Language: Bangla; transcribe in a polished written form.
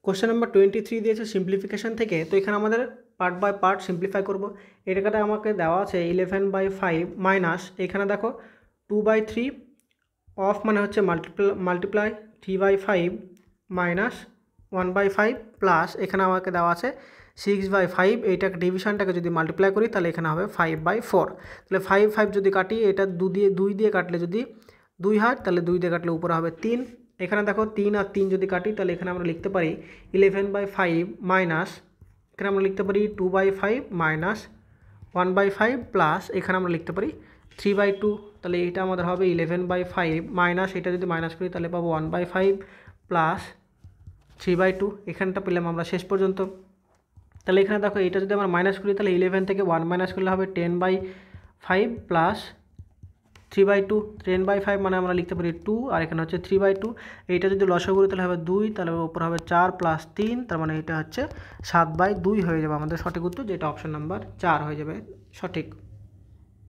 কোশ্চেন নাম্বার 23 দিয়েছে সিম্পলিফিকেশন থেকে। তো এখানে আমাদের পার্ট বাই পার্ট সিম্পলিফাই করব। এটাকে আমাকে দেওয়া আছে 11/5 মাইনাস এখানে দেখো 2/3 অফ মানে হচ্ছে মাল্টিপ্লাই 3/5 মাইনাস 1/5 প্লাস এখানে আমাকে দেওয়া আছে 6/5। এইটাকে ডিভিশনটাকে যদি মাল্টিপ্লাই করি তাহলে এখানে হবে 5/4। তাহলে 5 যদি কাটি এটা 2 দিয়ে কাটলে যদি 2 হয় তাহলে 2 দিয়ে কাটলে উপরে হবে 3। এখানে দেখো 3 আর 3 যদি কাটি তাহলে এখানে আমরা লিখতে পারি 11/5 মাইনাস এখানে আমরা লিখতে পারি 2/5 মাইনাস 1/5 প্লাস এখানে আমরা লিখতে পারি 3/2। তাহলে এটা আমাদের হবে 11/5 মাইনাস এটা যদি মাইনাস করি তাহলে পাবো 1/5 প্লাস 3/2। এখানটা পেলাম আমরা শেষ পর্যন্ত। তাহলে এখানে দেখো এটা যদি আমরা মাইনাস করি তাহলে 11 থেকে 1 মাইনাস করলে হবে 10/5 প্লাস 3/2। 10/5 মানে আমরা লিখতে পারি 2 আর এখানে হচ্ছে 3/2। এইটা যদি লসাগু করি তাহলে হবে 2, তাহলে উপর হবে 4 প্লাস 3, তার মানে এটা হচ্ছে 7/2 হয়ে যাবে আমাদের সঠিক উত্তর, যেটা অপশন নাম্বার 4 হয়ে যাবে সঠিক।